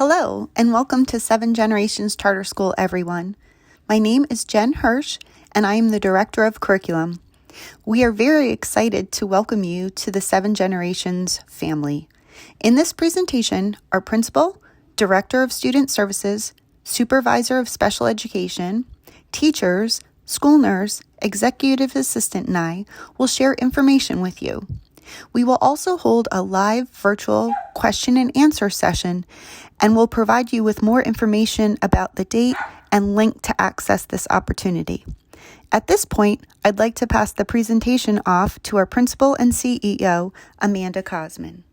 Hello, and welcome to Seven Generations Charter School, everyone. My name is Jen Hirsch, and I am the Director of Curriculum. We are very excited to welcome you to the Seven Generations family. In this presentation, our Principal, Director of Student Services, Supervisor of Special Education, teachers, school nurse, executive assistant, and I will share information with you. We will also hold a live virtual question and answer session and will provide you with more information about the date and link to access this opportunity. At this point, I'd like to pass the presentation off to our Principal and CEO, Amanda Cosman.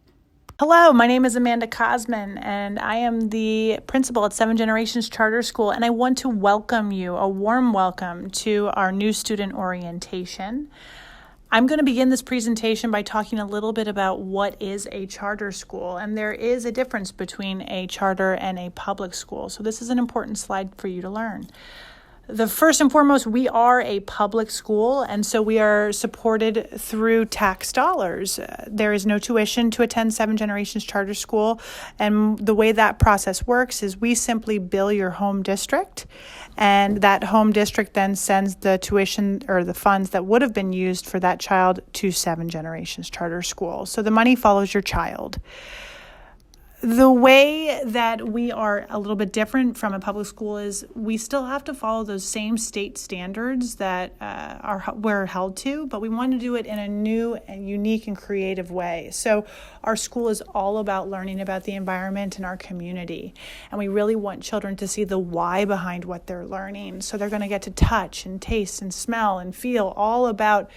Hello, my name is Amanda Cosman, and I am the principal at Seven Generations Charter School, and I want to welcome you, a warm welcome to our new student orientation. I'm going to begin this presentation by talking a little bit about what is a charter school, and there is a difference between a charter and a public school, so this is an important slide for you to learn. The first and foremost, we are a public school, and so we are supported through tax dollars. There is no tuition to attend Seven Generations Charter School, and the way that process works is we simply bill your home district, and that home district then sends the tuition or the funds that would have been used for that child to Seven Generations Charter School. So the money follows your child. The way that we are a little bit different from a public school is we still have to follow those same state standards that we're held to, but we want to do it in a new and unique and creative way. So our school is all about learning about the environment and our community, and we really want children to see the why behind what they're learning. So they're going to get to touch and taste and smell and feel all about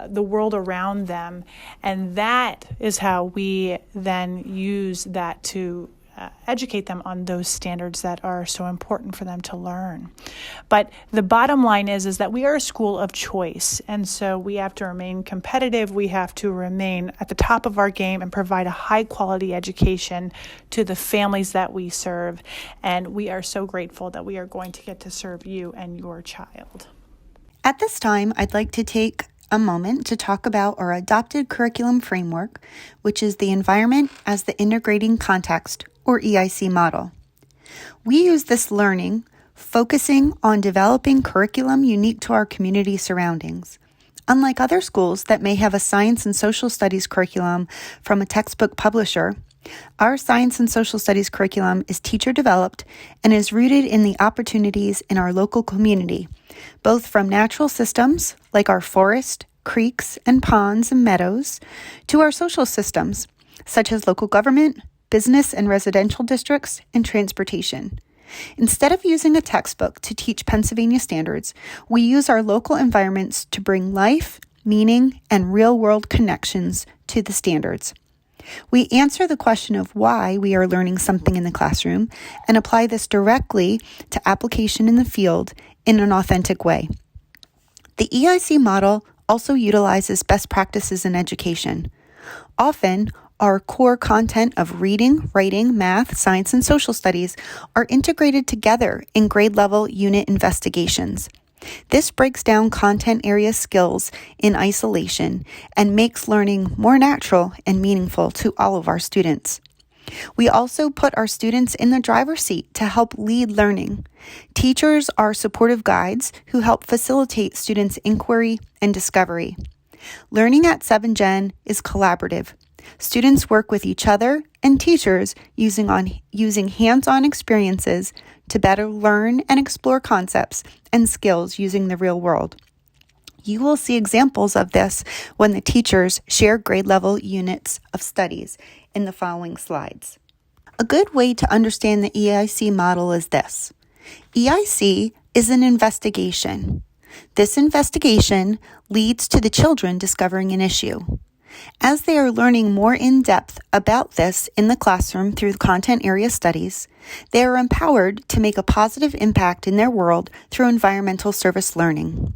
the world around them, and that is how we then use that to educate them on those standards that are so important for them to learn. But the bottom line is that we are a school of choice, and so we have to remain competitive. We have to remain at the top of our game and provide a high quality education to the families that we serve, and we are so grateful that we are going to get to serve you and your child. At this time, I'd like to take a moment to talk about our adopted curriculum framework, which is the Environment as the Integrating Context, or EIC model. We use this learning focusing on developing curriculum unique to our community surroundings. Unlike other schools that may have a science and social studies curriculum from a textbook publisher, our science and social studies curriculum is teacher developed and is rooted in the opportunities in our local community, both from natural systems like our forest, creeks, and ponds and meadows, to our social systems such as local government, business and residential districts, and transportation. Instead of using a textbook to teach Pennsylvania standards, we use our local environments to bring life, meaning, and real-world connections to the standards. We answer the question of why we are learning something in the classroom and apply this directly to application in the field in an authentic way. The EIC model also utilizes best practices in education. Often, our core content of reading, writing, math, science, and social studies are integrated together in grade-level unit investigations. This breaks down content area skills in isolation and makes learning more natural and meaningful to all of our students. We also put our students in the driver's seat to help lead learning. Teachers are supportive guides who help facilitate students' inquiry and discovery. Learning at 7Gen is collaborative. Students work with each other and teachers using hands-on experiences to better learn and explore concepts and skills using the real world. You will see examples of this when the teachers share grade-level units of studies in the following slides. A good way to understand the EIC model is this. EIC is an investigation. This investigation leads to the children discovering an issue. As they are learning more in depth about this in the classroom through content area studies, they are empowered to make a positive impact in their world through environmental service learning.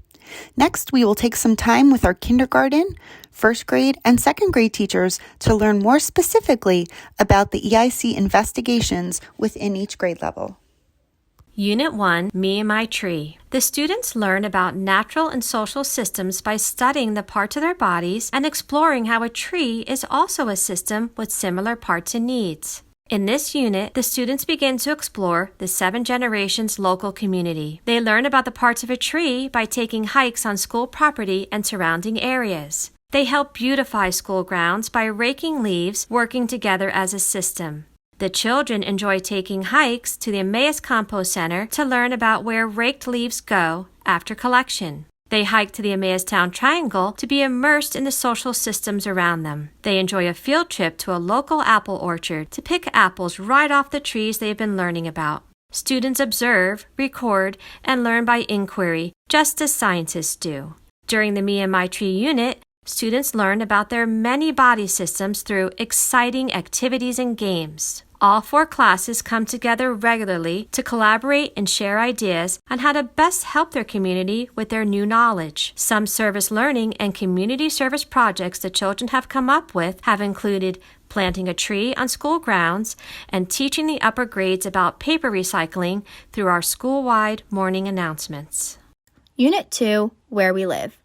Next, we will take some time with our kindergarten, first grade, and second grade teachers to learn more specifically about the EIC investigations within each grade level. Unit 1, Me and My Tree. The students learn about natural and social systems by studying the parts of their bodies and exploring how a tree is also a system with similar parts and needs. In this unit, the students begin to explore the 7 Generations local community. They learn about the parts of a tree by taking hikes on school property and surrounding areas. They help beautify school grounds by raking leaves, working together as a system. The children enjoy taking hikes to the Emmaus Compost Center to learn about where raked leaves go after collection. They hike to the Emmaus Town Triangle to be immersed in the social systems around them. They enjoy a field trip to a local apple orchard to pick apples right off the trees they've been learning about. Students observe, record, and learn by inquiry, just as scientists do. During the Me and My Tree unit, students learn about their many body systems through exciting activities and games. All 4 classes come together regularly to collaborate and share ideas on how to best help their community with their new knowledge. Some service learning and community service projects the children have come up with have included planting a tree on school grounds and teaching the upper grades about paper recycling through our school-wide morning announcements. Unit 2, Where We Live.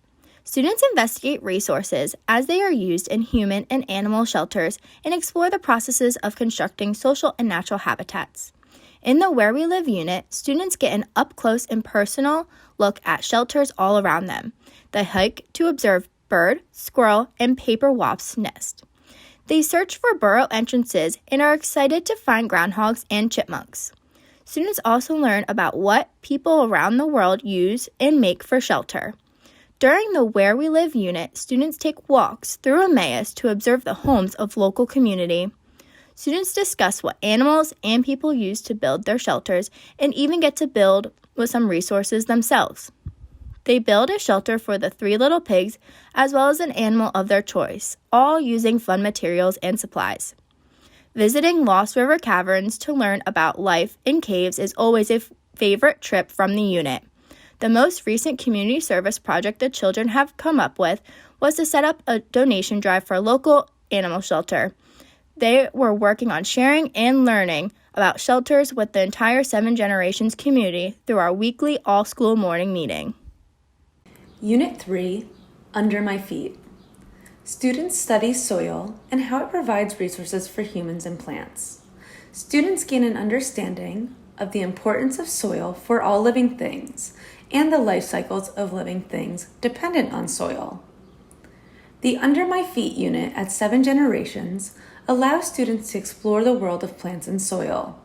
Students investigate resources as they are used in human and animal shelters and explore the processes of constructing social and natural habitats. In the Where We Live unit, students get an up-close and personal look at shelters all around them. They hike to observe bird, squirrel, and paper wasp's nest. They search for burrow entrances and are excited to find groundhogs and chipmunks. Students also learn about what people around the world use and make for shelter. During the Where We Live unit, students take walks through Emmaus to observe the homes of local community. Students discuss what animals and people use to build their shelters and even get to build with some resources themselves. They build a shelter for the 3 little pigs as well as an animal of their choice, all using fun materials and supplies. Visiting Lost River Caverns to learn about life in caves is always a favorite trip from the unit. The most recent community service project the children have come up with was to set up a donation drive for a local animal shelter. They were working on sharing and learning about shelters with the entire 7 Generations community through our weekly all-school morning meeting. Unit 3, Under My Feet. Students study soil and how it provides resources for humans and plants. Students gain an understanding of the importance of soil for all living things and the life cycles of living things dependent on soil. The Under My Feet unit at 7 Generations allows students to explore the world of plants and soil.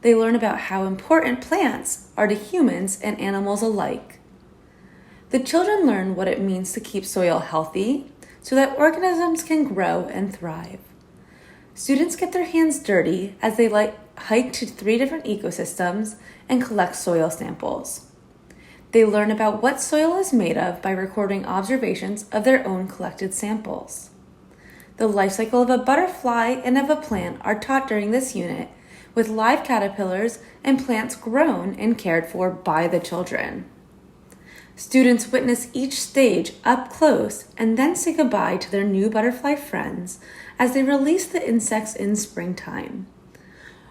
They learn about how important plants are to humans and animals alike. The children learn what it means to keep soil healthy so that organisms can grow and thrive. Students get their hands dirty as they hike to 3 different ecosystems and collect soil samples. They learn about what soil is made of by recording observations of their own collected samples. The life cycle of a butterfly and of a plant are taught during this unit, with live caterpillars and plants grown and cared for by the children. Students witness each stage up close and then say goodbye to their new butterfly friends as they release the insects in springtime.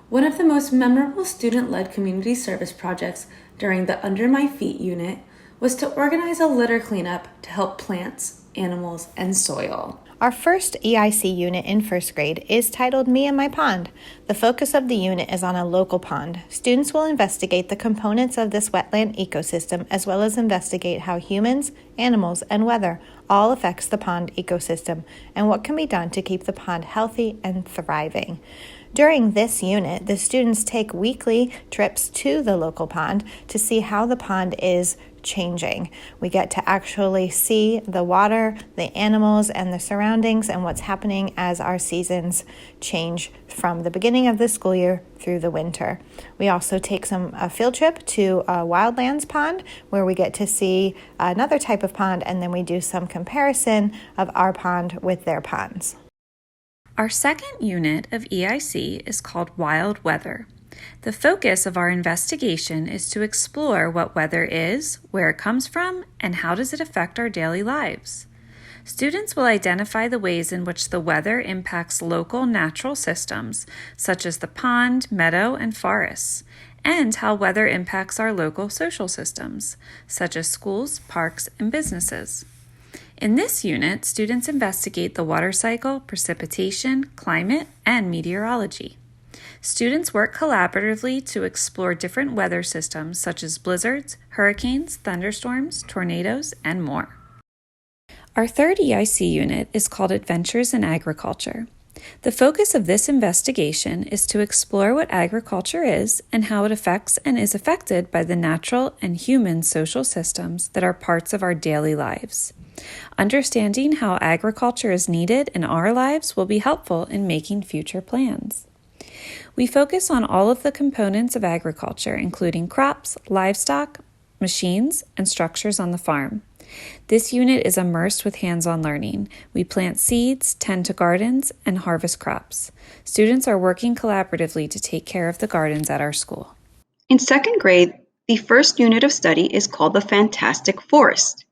One of the most memorable student-led community service projects during the Under My Feet unit was to organize a litter cleanup to help plants, animals, and soil. Our first EIC unit in first grade is titled Me and My Pond. The focus of the unit is on a local pond. Students will investigate the components of this wetland ecosystem as well as investigate how humans, animals, and weather all affects the pond ecosystem and what can be done to keep the pond healthy and thriving. During this unit, the students take weekly trips to the local pond to see how the pond is changing. We get to actually see the water, the animals, and the surroundings and what's happening as our seasons change from the beginning of the school year through the winter. We also take a field trip to a wildlands pond where we get to see another type of pond, and then we do some comparison of our pond with their ponds. Our second unit of EIC is called Wild Weather. The focus of our investigation is to explore what weather is, where it comes from, and how does it affect our daily lives. Students will identify the ways in which the weather impacts local natural systems, such as the pond, meadow, and forests, and how weather impacts our local social systems, such as schools, parks, and businesses. In this unit, students investigate the water cycle, precipitation, climate, and meteorology. Students work collaboratively to explore different weather systems such as blizzards, hurricanes, thunderstorms, tornadoes, and more. Our third EIC unit is called Adventures in Agriculture. The focus of this investigation is to explore what agriculture is and how it affects and is affected by the natural and human social systems that are parts of our daily lives. Understanding how agriculture is needed in our lives will be helpful in making future plans. We focus on all of the components of agriculture, including crops, livestock, machines, and structures on the farm. This unit is immersed with hands-on learning. We plant seeds, tend to gardens, and harvest crops. Students are working collaboratively to take care of the gardens at our school. In second grade, the first unit of study is called the Fantastic Forest.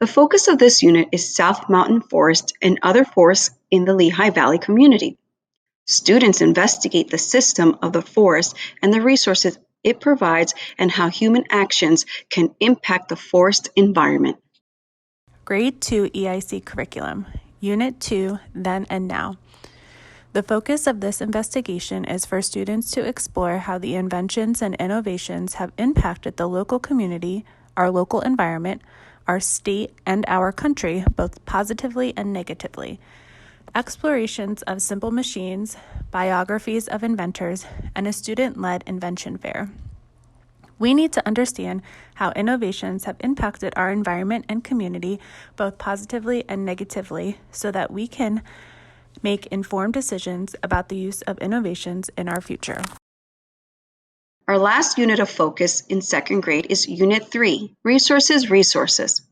The focus of this unit is South Mountain Forest and other forests in the Lehigh Valley community. Students investigate the system of the forest and the resources it provides and how human actions can impact the forest environment. Grade 2 EIC Curriculum, Unit 2, Then and Now. The focus of this investigation is for students to explore how the inventions and innovations have impacted the local community, our local environment, our state, and our country, both positively and negatively. Explorations of simple machines, biographies of inventors, and a student-led invention fair. We need to understand how innovations have impacted our environment and community, both positively and negatively, so that we can make informed decisions about the use of innovations in our future. Our last unit of focus in second grade is Unit 3, Resources.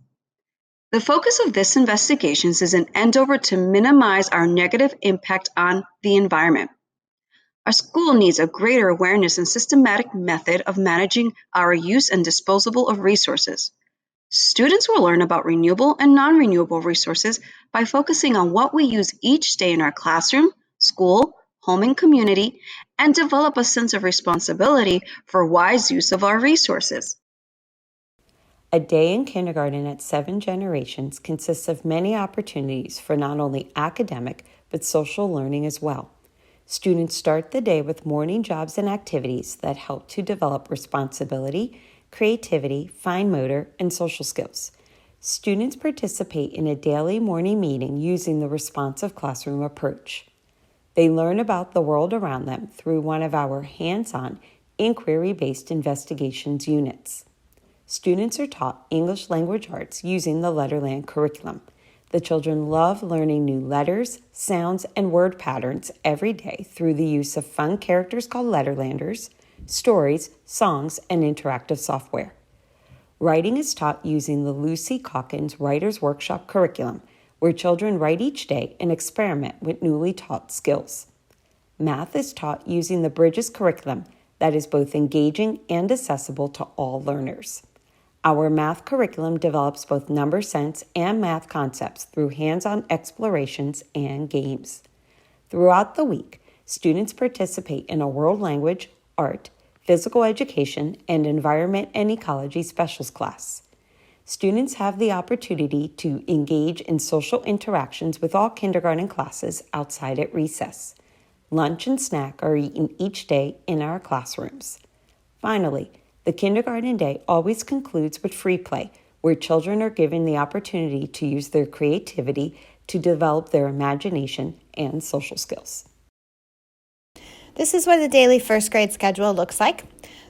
The focus of this investigation is an endeavor to minimize our negative impact on the environment. Our school needs a greater awareness and systematic method of managing our use and disposal of resources. Students will learn about renewable and non-renewable resources by focusing on what we use each day in our classroom, school, home, and community, and develop a sense of responsibility for wise use of our resources. A day in kindergarten at 7 Generations consists of many opportunities for not only academic but social learning as well. Students start the day with morning jobs and activities that help to develop responsibility, creativity, fine motor, and social skills. Students participate in a daily morning meeting using the responsive classroom approach. They learn about the world around them through one of our hands-on, inquiry-based investigations units. Students are taught English language arts using the Letterland curriculum. The children love learning new letters, sounds, and word patterns every day through the use of fun characters called Letterlanders, stories, songs, and interactive software. Writing is taught using the Lucy Calkins Writer's Workshop curriculum, where children write each day and experiment with newly taught skills. Math is taught using the Bridges curriculum that is both engaging and accessible to all learners. Our math curriculum develops both number sense and math concepts through hands-on explorations and games. Throughout the week, students participate in a world language, art, physical education, and environment and ecology specials class. Students have the opportunity to engage in social interactions with all kindergarten classes outside at recess. Lunch and snack are eaten each day in our classrooms. Finally, the kindergarten day always concludes with free play, where children are given the opportunity to use their creativity to develop their imagination and social skills. This is what the daily first grade schedule looks like.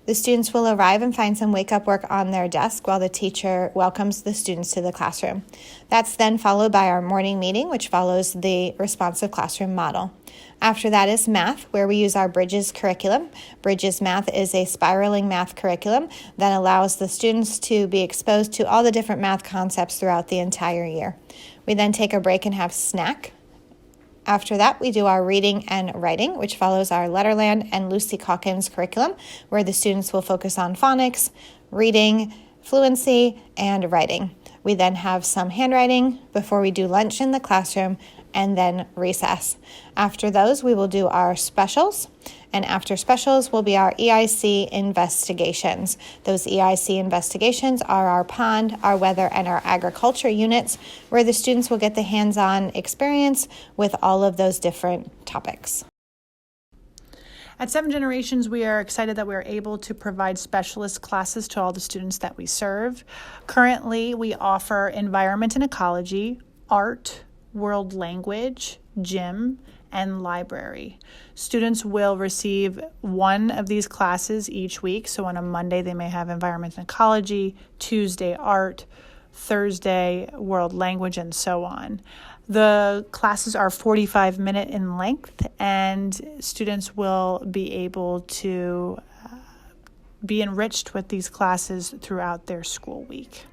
The students will arrive and find some wake-up work on their desk while the teacher welcomes the students to the classroom. That's then followed by our morning meeting, which follows the responsive classroom model. After that is math, where we use our Bridges curriculum. Bridges Math is a spiraling math curriculum that allows the students to be exposed to all the different math concepts throughout the entire year. We then take a break and have snack. After that, we do our reading and writing, which follows our Letterland and Lucy Calkins curriculum, where the students will focus on phonics, reading, fluency, and writing. We then have some handwriting before we do lunch in the classroom, and then recess. After those, we will do our specials, and after specials will be our EIC investigations. Those EIC investigations are our pond, our weather, and our agriculture units, where the students will get the hands-on experience with all of those different topics. At 7 Generations, we are excited that we are able to provide specialist classes to all the students that we serve. Currently, we offer environment and ecology, art, world language, gym, and library. Students will receive one of these classes each week. So on a Monday, they may have environment and ecology, Tuesday, art, Thursday, world language, and so on. The classes are 45-minute in length, and students will be able to be enriched with these classes throughout their school week.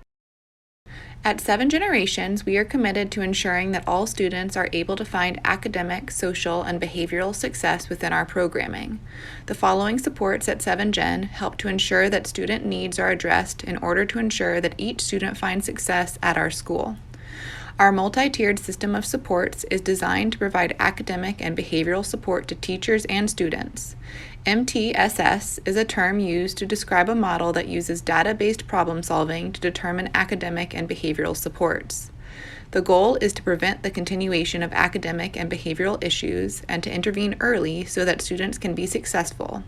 At 7 Generations, we are committed to ensuring that all students are able to find academic, social, and behavioral success within our programming. The following supports at 7 Gen help to ensure that student needs are addressed in order to ensure that each student finds success at our school. Our multi-tiered system of supports is designed to provide academic and behavioral support to teachers and students. MTSS is a term used to describe a model that uses data-based problem solving to determine academic and behavioral supports. The goal is to prevent the continuation of academic and behavioral issues and to intervene early so that students can be successful.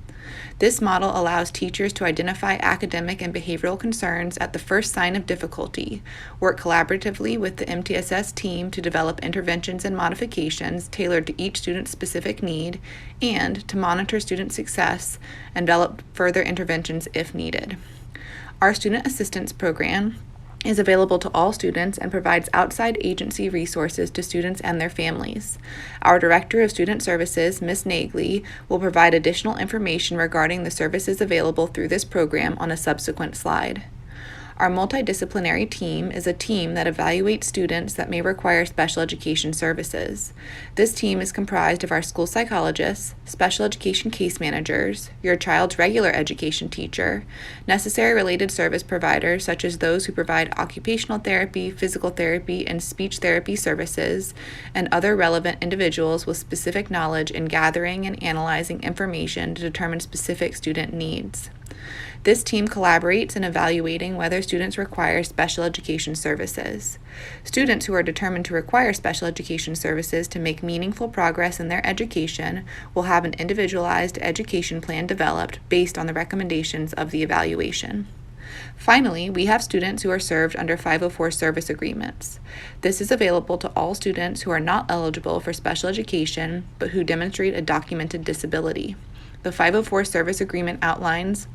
This model allows teachers to identify academic and behavioral concerns at the first sign of difficulty, work collaboratively with the MTSS team to develop interventions and modifications tailored to each student's specific need, and to monitor student success and develop further interventions if needed. Our Student Assistance Program is available to all students and provides outside agency resources to students and their families. Our Director of Student Services, Ms. Nagley, will provide additional information regarding the services available through this program on a subsequent slide. Our multidisciplinary team is a team that evaluates students that may require special education services. This team is comprised of our school psychologists, special education case managers, your child's regular education teacher, necessary related service providers such as those who provide occupational therapy, physical therapy, and speech therapy services, and other relevant individuals with specific knowledge in gathering and analyzing information to determine specific student needs. This team collaborates in evaluating whether students require special education services. Students who are determined to require special education services to make meaningful progress in their education will have an individualized education plan developed based on the recommendations of the evaluation. Finally, we have students who are served under 504 service agreements. This is available to all students who are not eligible for special education but who demonstrate a documented disability. The 504 service agreement outlines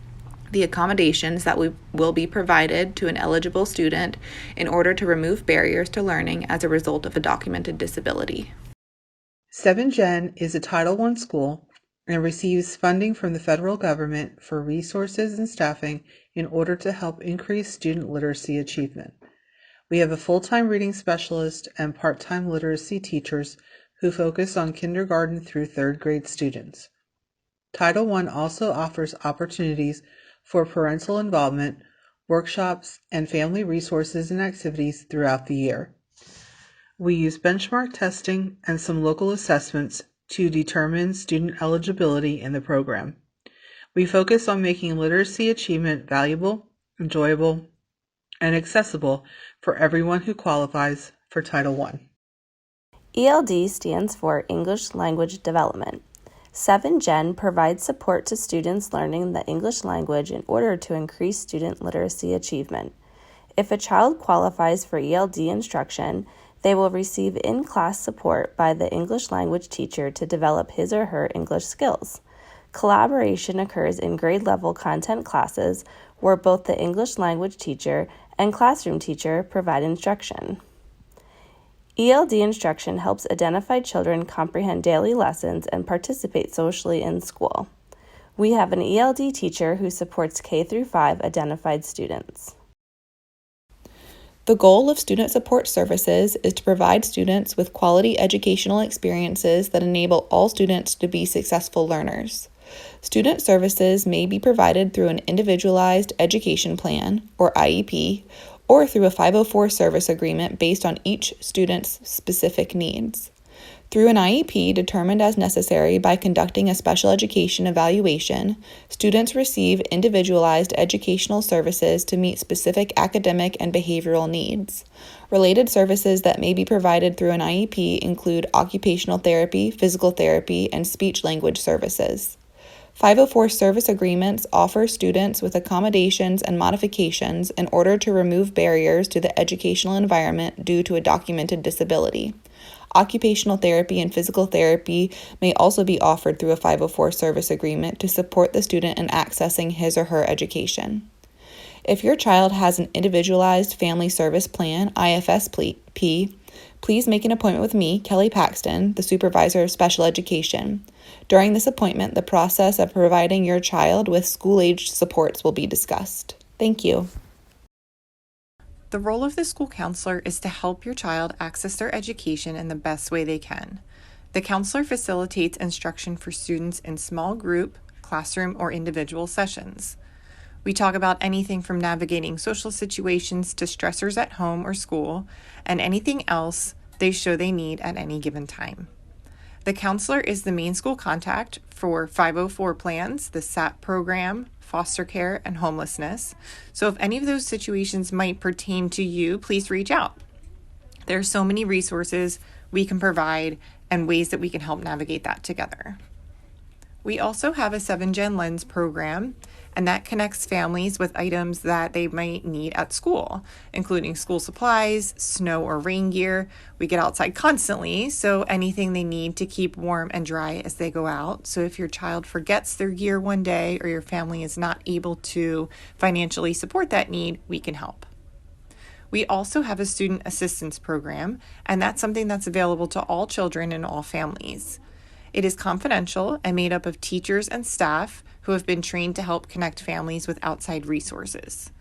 the accommodations that will be provided to an eligible student in order to remove barriers to learning as a result of a documented disability. 7Gen is a Title I school and receives funding from the federal government for resources and staffing in order to help increase student literacy achievement. We have a full-time reading specialist and part-time literacy teachers who focus on kindergarten through third grade students. Title I also offers opportunities for parental involvement, workshops, and family resources and activities throughout the year. We use benchmark testing and some local assessments to determine student eligibility in the program. We focus on making literacy achievement valuable, enjoyable, and accessible for everyone who qualifies for Title I. ELD stands for English Language Development. 7Gen provides support to students learning the English language in order to increase student literacy achievement. If a child qualifies for ELD instruction, they will receive in-class support by the English language teacher to develop his or her English skills. Collaboration occurs in grade-level content classes where both the English language teacher and classroom teacher provide instruction. ELD instruction helps identified children comprehend daily lessons and participate socially in school. We have an ELD teacher who supports K-5 identified students. The goal of Student Support Services is to provide students with quality educational experiences that enable all students to be successful learners. Student services may be provided through an individualized education plan, or IEP, or through a 504 service agreement based on each student's specific needs. Through an IEP determined as necessary by conducting a special education evaluation, students receive individualized educational services to meet specific academic and behavioral needs. Related services that may be provided through an IEP include occupational therapy, physical therapy, and speech-language services. 504 service agreements offer students with accommodations and modifications in order to remove barriers to the educational environment due to a documented disability. Occupational therapy and physical therapy may also be offered through a 504 service agreement to support the student in accessing his or her education. If your child has an individualized family service plan, IFSP, please make an appointment with me, Kelly Paxton, the supervisor of special education. During this appointment, the process of providing your child with school-aged supports will be discussed. Thank you. The role of the school counselor is to help your child access their education in the best way they can. The counselor facilitates instruction for students in small group, classroom, or individual sessions. We talk about anything from navigating social situations to stressors at home or school, and anything else they show they need at any given time. The counselor is the main school contact for 504 plans, the SAP program, foster care, and homelessness. So if any of those situations might pertain to you, please reach out. There are so many resources we can provide and ways that we can help navigate that together. We also have a 7Gen Lens program, and that connects families with items that they might need at school, including school supplies, snow or rain gear. We get outside constantly, so anything they need to keep warm and dry as they go out. So if your child forgets their gear one day or your family is not able to financially support that need, we can help. We also have a student assistance program, and that's something that's available to all children and all families. It is confidential and made up of teachers and staff who have been trained to help connect families with outside resources.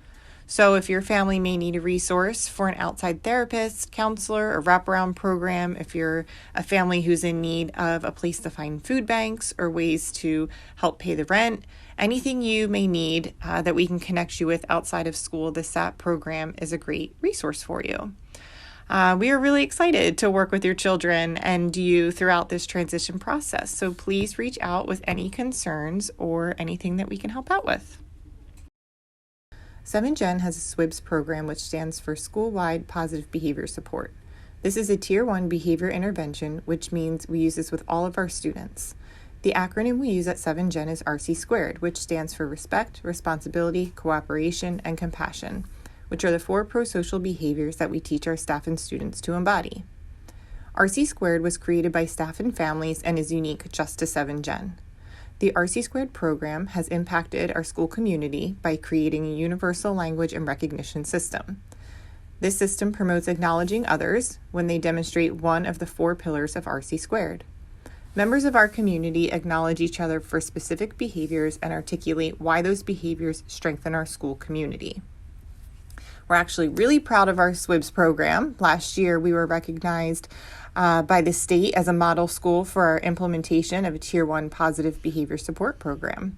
So if your family may need a resource for an outside therapist, counselor, or wraparound program, if you're a family who's in need of a place to find food banks or ways to help pay the rent, anything you may need that we can connect you with outside of school, the SAP program is a great resource for you. We are really excited to work with your children and you throughout this transition process. So please reach out with any concerns or anything that we can help out with. 7Gen has a SWIBS program, which stands for School-Wide Positive Behavior Support. This is a Tier 1 behavior intervention, which means we use this with all of our students. The acronym we use at 7Gen is RC², which stands for Respect, Responsibility, Cooperation, and Compassion, which are the 4 pro-social behaviors that we teach our staff and students to embody. RC² was created by staff and families and is unique just to 7Gen. The RC² program has impacted our school community by creating a universal language and recognition system. This system promotes acknowledging others when they demonstrate one of the 4 pillars of RC². Members of our community acknowledge each other for specific behaviors and articulate why those behaviors strengthen our school community. We're actually really proud of our SWIBS program. Last year, we were recognized by the state as a model school for our implementation of a Tier 1 positive behavior support program.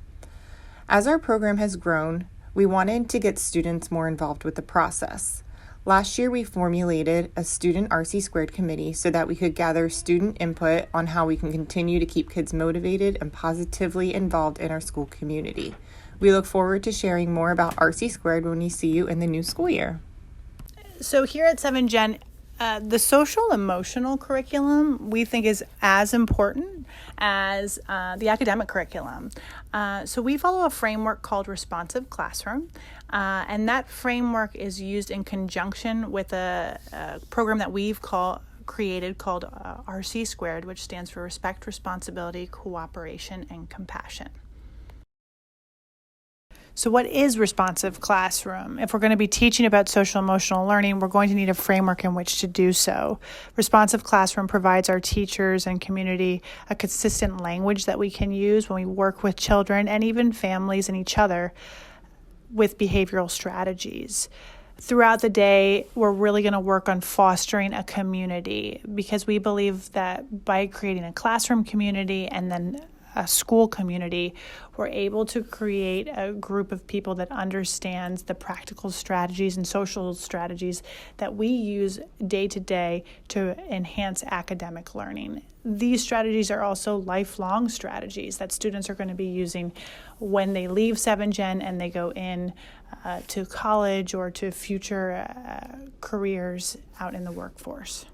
As our program has grown, we wanted to get students more involved with the process. Last year, we formulated a student RC² committee so that we could gather student input on how we can continue to keep kids motivated and positively involved in our school community. We look forward to sharing more about RC² when we see you in the new school year. So here at 7Gen, the social emotional curriculum we think is as important as the academic curriculum. So we follow a framework called Responsive Classroom, and that framework is used in conjunction with a program that we've created called RC², which stands for Respect, Responsibility, Cooperation, and Compassion. So what is responsive classroom? If we're going to be teaching about social emotional learning, we're going to need a framework in which to do so. Responsive classroom provides our teachers and community a consistent language that we can use when we work with children and even families and each other with behavioral strategies. Throughout the day, we're really going to work on fostering a community because we believe that by creating a classroom community and then a school community, we're able to create a group of people that understands the practical strategies and social strategies that we use day to day to enhance academic learning. These strategies are also lifelong strategies that students are going to be using when they leave 7Gen and they go in to college or to future careers out in the workforce.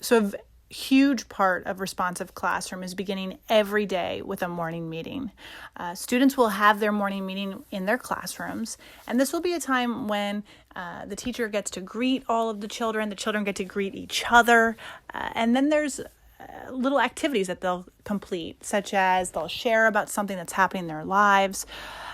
So huge part of responsive classroom is beginning every day with a morning meeting. Students will have their morning meeting in their classrooms, and this will be a time when the teacher gets to greet all of the children get to greet each other, and then there's little activities that they'll complete, such as they'll share about something that's happening in their lives,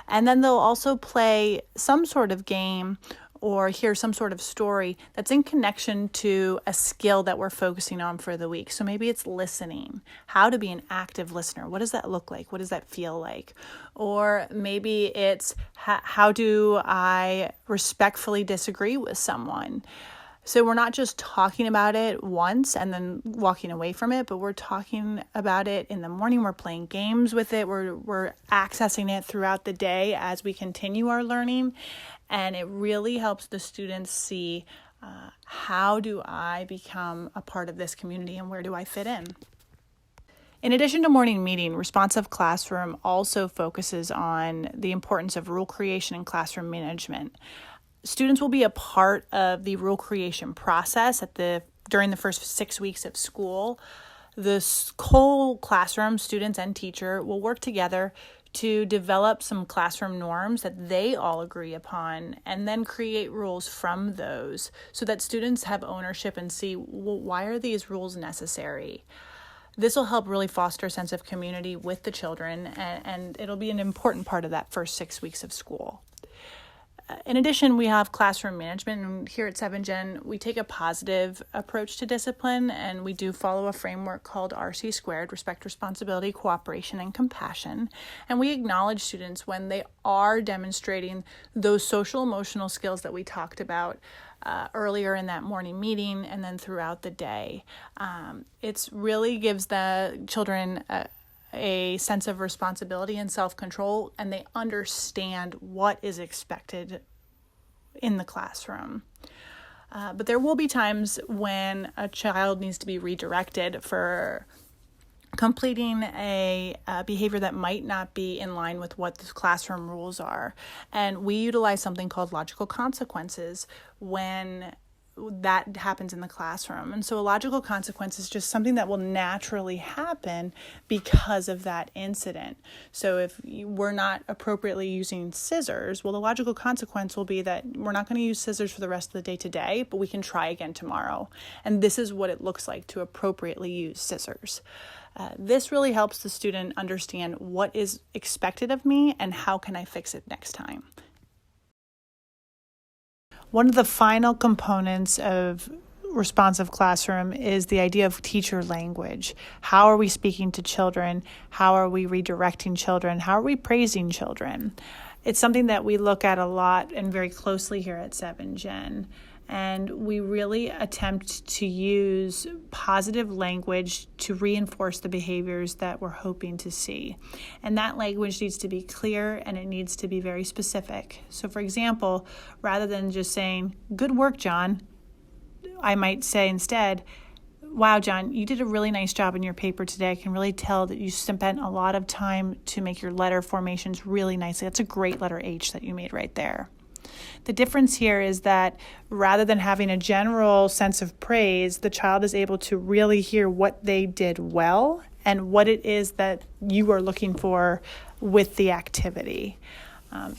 and then they'll also play some sort of game or hear some sort of story that's in connection to a skill that we're focusing on for the week. So maybe it's listening, how to be an active listener. What does that look like? What does that feel like? Or maybe it's how do I respectfully disagree with someone? So we're not just talking about it once and then walking away from it, but we're talking about it in the morning. We're playing games with it. We're accessing it throughout the day as we continue our learning. And it really helps the students see how do I become a part of this community and where do I fit in? In addition to morning meeting, Responsive Classroom also focuses on the importance of rule creation and classroom management. Students will be a part of the rule creation process during the first 6 weeks of school. The whole classroom, students and teacher, will work together to develop some classroom norms that they all agree upon and then create rules from those so that students have ownership and see, well, why are these rules necessary? This will help really foster a sense of community with the children, and it'll be an important part of that first 6 weeks of school. In addition, we have classroom management, and here at 7Gen, we take a positive approach to discipline, and we do follow a framework called RC², Respect, Responsibility, Cooperation, and Compassion. And we acknowledge students when they are demonstrating those social emotional skills that we talked about earlier in that morning meeting and then throughout the day. It really gives the children a sense of responsibility and self-control, and they understand what is expected in the classroom. But there will be times when a child needs to be redirected for completing a behavior that might not be in line with what the classroom rules are. And we utilize something called logical consequences when that happens in the classroom. And so a logical consequence is just something that will naturally happen because of that incident. So if we're not appropriately using scissors, well, the logical consequence will be that we're not going to use scissors for the rest of the day today, but we can try again tomorrow. And this is what it looks like to appropriately use scissors. This really helps the student understand what is expected of me and how can I fix it next time. One of the final components of responsive classroom is the idea of teacher language. How are we speaking to children? How are we redirecting children? How are we praising children? It's something that we look at a lot and very closely here at 7Gen. And we really attempt to use positive language to reinforce the behaviors that we're hoping to see. And that language needs to be clear and it needs to be very specific. So for example, rather than just saying, "Good work, John," I might say instead, "Wow, John, you did a really nice job in your paper today. I can really tell that you spent a lot of time to make your letter formations really nicely. That's a great letter H that you made right there." The difference here is that rather than having a general sense of praise, the child is able to really hear what they did well and what it is that you are looking for with the activity.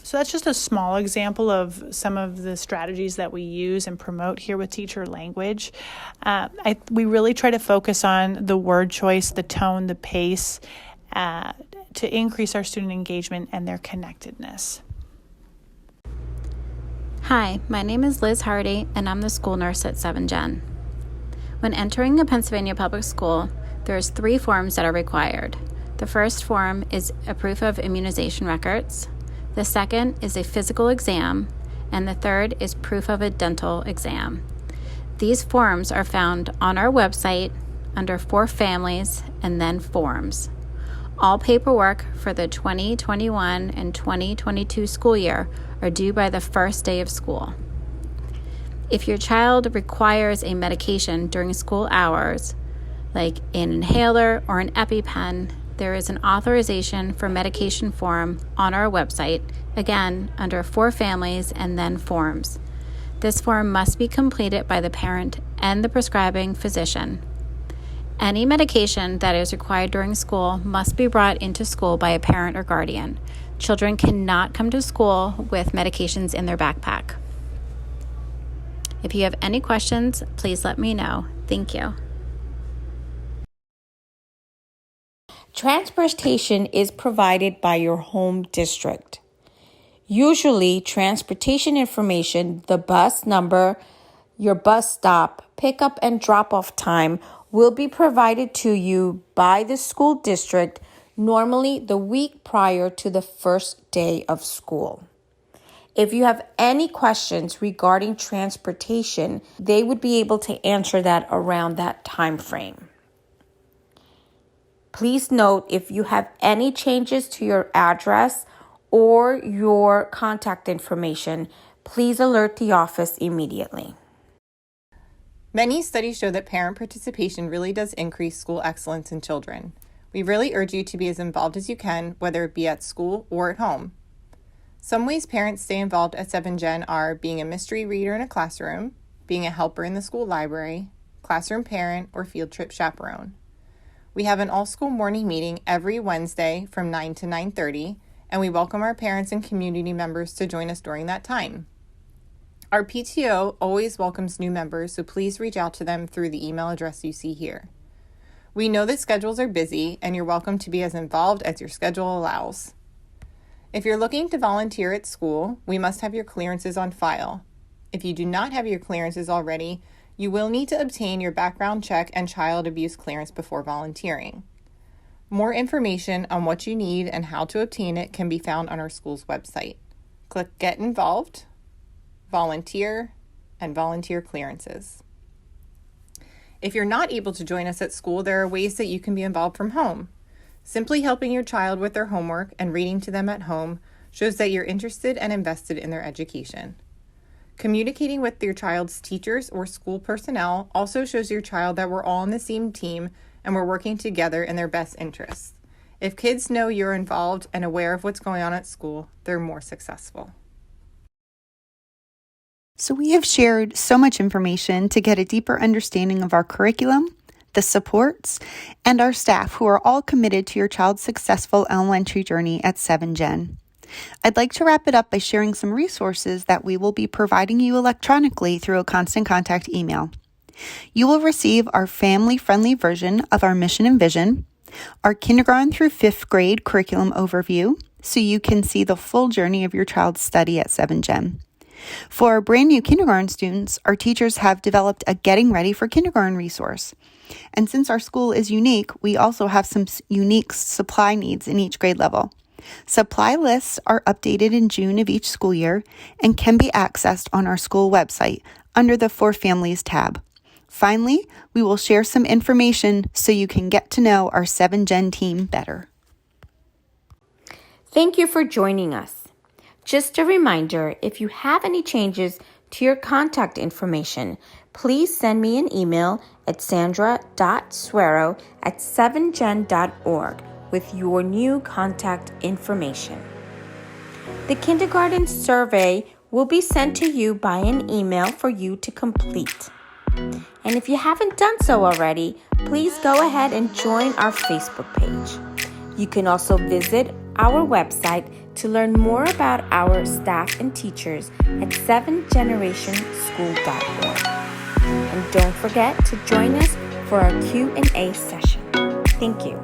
So that's just a small example of some of the strategies that we use and promote here with teacher language. We really try to focus on the word choice, the tone, the pace, to increase our student engagement and their connectedness. Hi, my name is Liz Hardy, and I'm the school nurse at 7Gen. When entering a Pennsylvania public school, there's 3 forms that are required. The first form is a proof of immunization records. The second is a physical exam, and the third is proof of a dental exam. These forms are found on our website under For Families and then Forms. All paperwork for the 2021 and 2022 school year are due by the first day of school. If your child requires a medication during school hours, like an inhaler or an EpiPen, there is an authorization for medication form on our website, again, under For Families and then Forms. This form must be completed by the parent and the prescribing physician. Any medication that is required during school must be brought into school by a parent or guardian. Children cannot come to school with medications in their backpack. If you have any questions, please let me know. Thank you. Transportation is provided by your home district. Usually, transportation information, the bus number, your bus stop, pickup and drop-off time will be provided to you by the school district, normally the week prior to the first day of school. If you have any questions regarding transportation, they would be able to answer that around that time frame. Please note if you have any changes to your address or your contact information, please alert the office immediately. Many studies show that parent participation really does increase school excellence in children. We really urge you to be as involved as you can, whether it be at school or at home. Some ways parents stay involved at 7Gen are being a mystery reader in a classroom, being a helper in the school library, classroom parent, or field trip chaperone. We have an all-school morning meeting every Wednesday from 9 to 9:30, and we welcome our parents and community members to join us during that time. Our PTO always welcomes new members, so please reach out to them through the email address you see here. We know that schedules are busy, and you're welcome to be as involved as your schedule allows. If you're looking to volunteer at school, we must have your clearances on file. If you do not have your clearances already, you will need to obtain your background check and child abuse clearance before volunteering. More information on what you need and how to obtain it can be found on our school's website. Click Get Involved, Volunteer, and Volunteer Clearances. If you're not able to join us at school, there are ways that you can be involved from home. Simply helping your child with their homework and reading to them at home shows that you're interested and invested in their education. Communicating with your child's teachers or school personnel also shows your child that we're all on the same team and we're working together in their best interests. If kids know you're involved and aware of what's going on at school, they're more successful. So we have shared so much information to get a deeper understanding of our curriculum, the supports, and our staff who are all committed to your child's successful elementary journey at 7Gen. I'd like to wrap it up by sharing some resources that we will be providing you electronically through a Constant Contact email. You will receive our family-friendly version of our mission and vision, our kindergarten through 5th grade curriculum overview, so you can see the full journey of your child's study at 7Gen. For our brand new kindergarten students, our teachers have developed a Getting Ready for Kindergarten resource. And since our school is unique, we also have some unique supply needs in each grade level. Supply lists are updated in June of each school year and can be accessed on our school website under the For Families tab. Finally, we will share some information so you can get to know our 7Gen team better. Thank you for joining us. Just a reminder, if you have any changes to your contact information, please send me an email at sandra.suero@7gen.org with your new contact information. The kindergarten survey will be sent to you by an email for you to complete. And if you haven't done so already, please go ahead and join our Facebook page. You can also visit our website to learn more about our staff and teachers at 7generationschool.org. And don't forget to join us for our Q&A session. Thank you.